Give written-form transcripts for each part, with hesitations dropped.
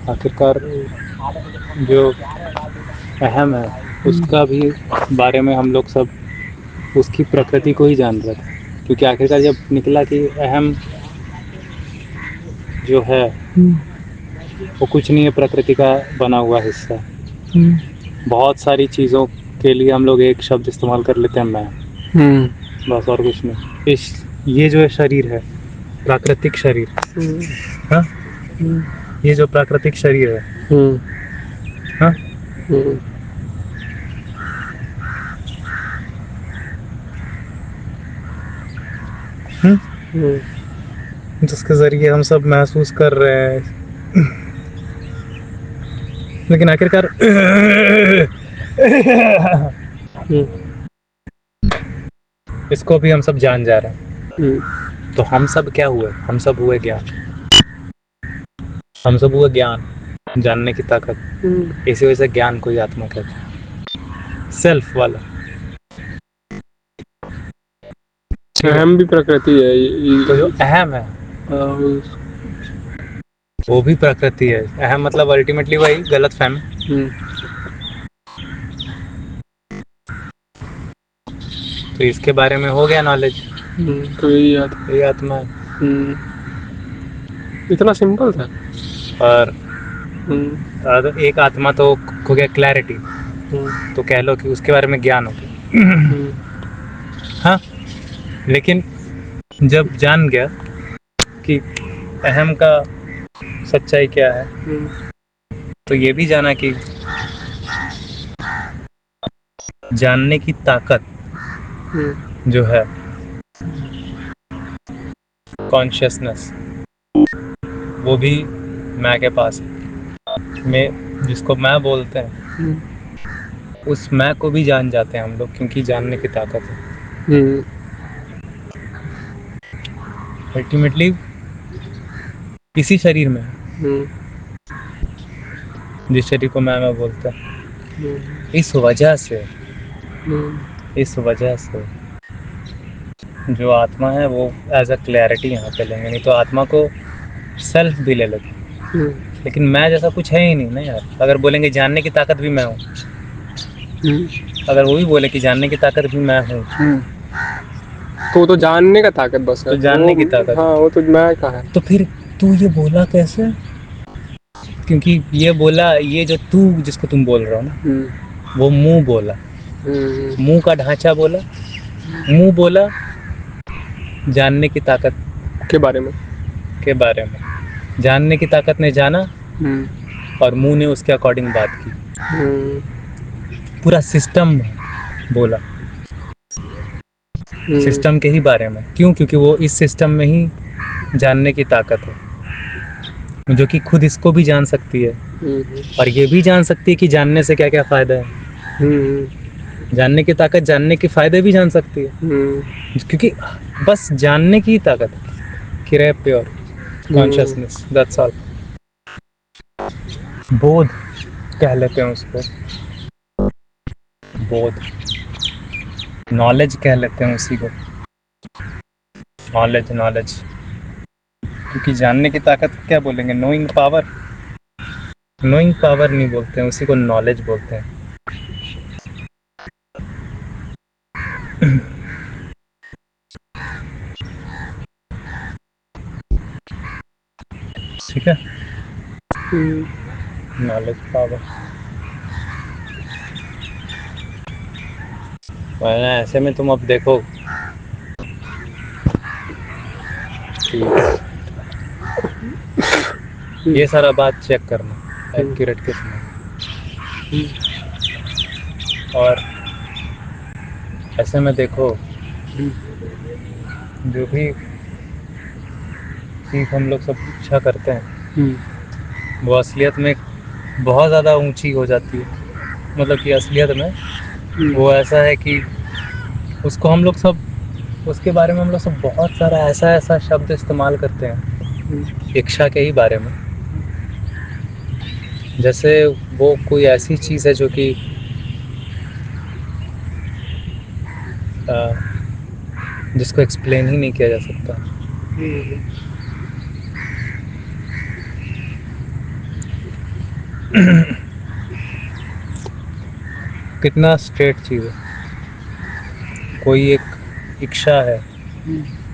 آخرکار جو اہم ہے اس کا بھی بارے میں ہم لوگ سب اس کی پرکرتی کو ہی جان رہے تھے، کیونکہ آخرکار جب نکلا کہ اہم جو ہے وہ کچھ نہیں ہے، پرکرتی کا بنا ہوا حصہ. بہت ساری چیزوں کے لیے ہم لوگ ایک شبد استعمال کر لیتے ہیں میں، بس اور کچھ نہیں. یہ جو ہے شریر ہے، پراکرتک شریر، ہاں یہ جو پراکرتک شریر ہے، ہاں جس کے ذریعے ہم سب محسوس کر رہے ہیں، لیکن آخرکار اس کو بھی ہم سب جان جا رہے ہیں. تو ہم سب کیا ہوئے؟ ہم سب ہوئے گیان. ہم سب ہوئے گیان، جاننے کی طاقت. اسی وجہ سے گیان کو ہی آتما کہتے ہیں، سیلف والا. ٹھیک ہے، اہم بھی پرکرتی ہے. تو جو اہم ہے وہ بھی پرکرتی ہے. اہم مطلب الٹیمیٹلی وہی غلط فہمی. تو اس کے بارے میں ہو گیا نالج. تو یہی آتما ہے. اتنا سمپل تھا. اور ایک آتما تو ہو گیا کلیرٹی، تو کہہ لو کہ اس کے بارے میں گیان ہو گیا. ہاں، لیکن جب جان گیا کہ اہم کا سچائی کیا ہے، تو یہ بھی جانا کہ جاننے کی طاقت جو ہے، کانشیسنس، وہ بھی میں کے پاس ہے. میں جس کو میں بولتے ہیں، اس میں کو بھی جان جاتے ہیں ہم لوگ، کیونکہ جاننے کی طاقت ہے. الٹیمیٹلی کسی شریر میں جس شریر کو میں بولتا ہوں، اس وجہ سے جو آتما ہے وہ ایز اے کلیئرٹی یہاں پہ لیں گے. نہیں تو آتما کو سیلف بھی لے لیتے، لیکن میں جیسا کچھ ہے ہی نہیں نا یار. اگر بولیں گے جاننے کی طاقت بھی میں ہوں، اگر وہ بھی بولے کہ جاننے کی طاقت بھی میں ہوں، تو وہ تو جاننے کا طاقت بس ہے. تو جاننے کی طاقت، ہاں وہ تو میں کا ہے. تو پھر تو یہ بولا کیسے؟ کیونکہ یہ بولا، یہ جو تو جس کو تم بول رہے ہو نا، وہ منہ بولا، منہ کا ڈھانچہ بولا، منہ بولا جاننے کی طاقت کے بارے میں جاننے کی طاقت نے جانا، اور منہ نے اس کے اکارڈنگ بات کی. پورا سسٹم بولا سسٹم کے ہی بارے میں. کیوں؟ کیونکہ وہ اس سسٹم میں ہی جاننے کی طاقت ہے، جو کہ خود اس کو بھی جان سکتی ہے، اور یہ بھی جان سکتی ہے کہ جاننے سے کیا کیا فائدہ ہے. جاننے کی طاقت جاننے کے فائدے بھی جان سکتی ہے، کیونکہ بس جاننے کی طاقت ہے. Pure consciousness, that's all. بودھ کہہ لیتے ہیں اس کو، بودھ، نالج کہہ لیتے ہیں اسی کو. نالج کیونکہ جاننے کی طاقت کیا بولیں گے؟ نوئنگ پاور نہیں بولتے ہیں، اسی کو نالج بولتے ہیں. ٹھیک ہے، نالج پاور. ایسے میں تم اب دیکھو یہ سارا بات چیک کرنا ایکوریٹ کتنا. اور ایسے میں دیکھو، جو بھی چیز ہم لوگ سب اچھا کرتے ہیں، وہ اصلیت میں بہت زیادہ اونچی ہو جاتی ہے. مطلب کہ اصلیت میں وہ ایسا ہے کہ اس کو ہم لوگ سب، اس کے بارے میں ہم لوگ سب بہت سارا ایسا شبد استعمال کرتے ہیں اکشا کے ہی بارے میں، جیسے وہ کوئی ایسی چیز ہے جو کہ جس کو ایکسپلین ہی نہیں کیا جا سکتا. کتنا اسٹریٹ چیز ہے. کوئی ایک اکشا ہے,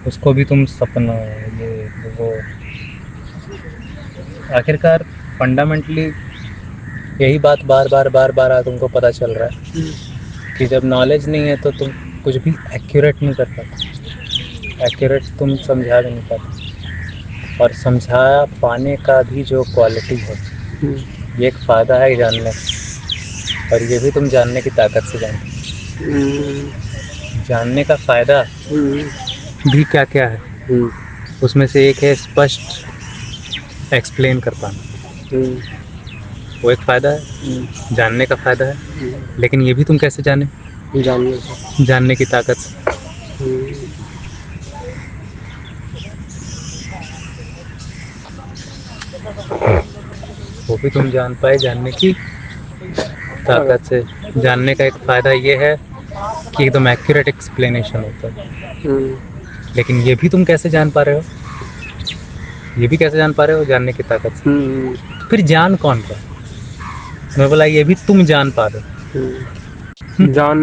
اس کو بھی تم سپنا یہ وہ. آخر کار فنڈامنٹلی یہی بات بار بار تم کو پتہ چل رہا ہے کہ جب نالج نہیں ہے تو تم کچھ بھی ایکوریٹ نہیں کر پاتے, ایکوریٹ تم سمجھا بھی نہیں پاتے. اور سمجھا پانے کا بھی جو کوالٹی ہے یہ ایک فائدہ ہے جاننے کا, اور یہ بھی تم جاننے کی طاقت سے جانتے. جاننے کا فائدہ بھی کیا کیا ہے, اس میں سے ایک ہے اسپشٹ ایکسپلین کر پانا, وہ ایک فائدہ ہے. جاننے کا فائدہ ہے, لیکن یہ بھی تم کیسے جانیں, جاننے کی طاقت سے. وہ بھی تم جان پائے جاننے کی طاقت سے. جاننے کا ایک فائدہ یہ ہے کہ ایک دم ایکوریٹ ایکسپلینیشن ہوتا ہے. لیکن یہ بھی تم کیسے جان پا رہے ہو, یہ بھی کیسے جان پا رہے ہو, جاننے کی طاقت سے. پھر جان کون پا, میں بولا یہ بھی تم جان پا رہے ہو, جان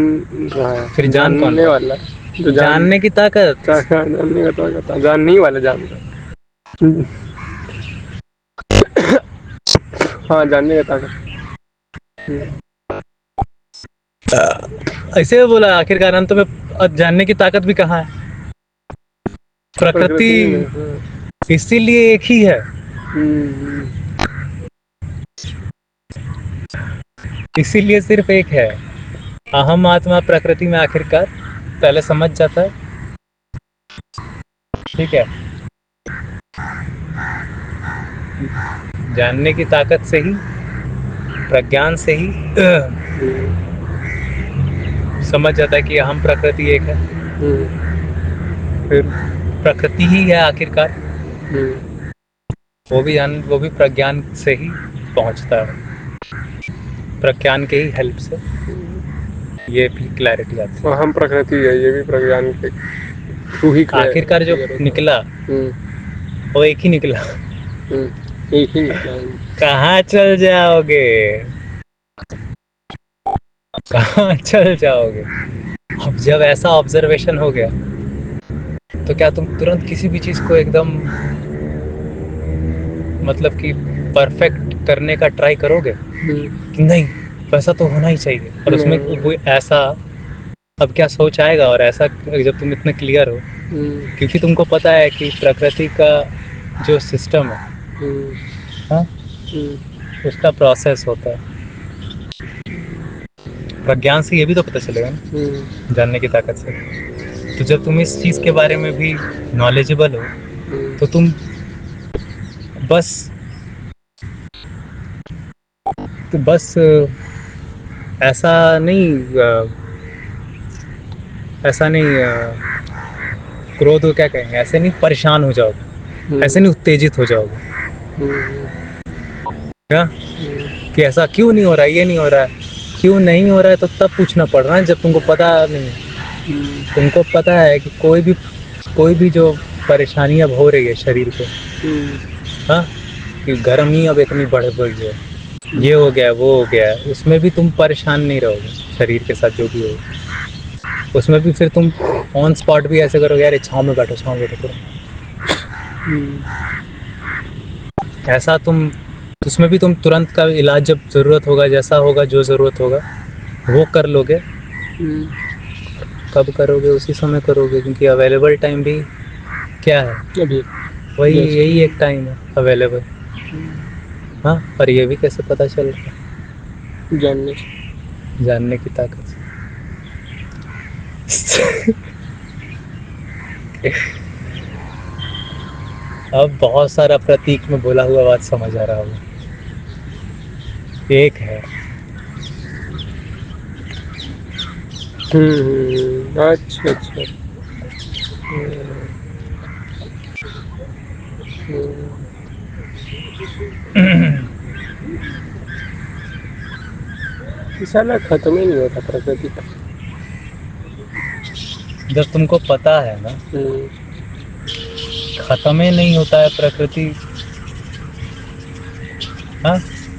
رہا ہے, پھر جان کون جاننے والا جو جاننے کی طاقت. جاننے کا طاقت, جاننے والا جان رہا. ہاں جاننے کا طاقت. ایسے بولا آخر کار انت میں جاننے کی طاقت بھی کہاں ہے, پرکرتی اسی لیے ایک ہی ہے. اسی لیے صرف ایک ہے. اہم آتما پرکرتی میں آخر کار پہلے سمجھ جاتا ہے, ٹھیک ہے. جاننے کی طاقت سے ہی, پرگیان سے ہی سمجھ جاتا ہے کہ اہم پرکرتی ایک ہے. پھر پرکرتی ہی ہے آخر کار, وہ بھی پرگیان سے ہی پہنچتا ہے, پرگیان کے ہی ہیلپ سے یہ بھی کلیئرٹی آتی ہے. ہم پرکرتی ہے, یہ بھی پرگیان کے تھرو ہی آخر کار جو نکلا وہ ایک ہی نکلا. ایک ہی نکلا. کہاں چل جاؤ گے, کہاں چل جاؤ گے. اب جب ایسا آبزرویشن ہو گیا تو کیا تم ترنت کسی بھی چیز کو ایک دم مطلب کہ پرفیکٹ کرنے کا ٹرائی کرو گے کہ نہیں ویسا تو ہونا ہی چاہیے, اور اس میں کوئی ایسا اب کیا سوچ آئے گا. اور ایسا جب تم اتنے کلیئر ہو, کیونکہ تم کو پتہ ہے کہ پرکرتی کا جو سسٹم ہے ہاں اس کا پروسیس ہوتا ہے. پرگیان سے یہ بھی تو پتہ چلے گا نا, جاننے کی طاقت سے. تو جب تم اس چیز کے بارے میں بھی نالجبل ہو تو تم بس ایسا نہیں کرودھ کیا کہیں گے, ایسے نہیں پریشان ہو جاؤ گے, ایسے نہیں اتیجت ہو جاؤ گے کیا کہ ایسا کیوں نہیں ہو رہا ہے, یہ نہیں ہو رہا ہے. کیوں نہیں ہو رہا ہے تو تب پوچھنا پڑ رہا ہے جب تم کو پتہ نہیں. تم کو پتہ ہے کہ کوئی بھی جو پریشانی اب ہو رہی ہے شریر کو, ہاں کہ گرمی اب اتنی بڑھ گئی ہے, یہ ہو گیا وہ ہو گیا, اس میں بھی تم پریشان نہیں رہو گے. شریر کے ساتھ جو بھی ہو اس میں بھی پھر تم آن اسپاٹ بھی ایسے کرو گے, یار چھاؤں میں بیٹھو کرو ایسا. تم اس میں بھی تم ترنت کا علاج جب ضرورت ہوگا, جیسا ہوگا جو ضرورت ہوگا وہ کر لو گے. کب کرو گے, اسی سمے کرو گے, کیونکہ اویلیبل ٹائم بھی کیا ہے, وہی یہی ایک ٹائم ہے اویلیبل. ہاں, اور یہ بھی کیسے پتہ چل رہا ہے, جاننے کی طاقت سے. اب بہت سارا پرتیک میں بولا ہوا بات سمجھ آ رہا ہوگا. ایک ہے اچھا اچھا. سالا ختم ہی نہیں ہوتا پرکرتی کا. جب تم کو پتہ ہے نا ختم ہی نہیں ہوتا ہے پرکرتی, ہاں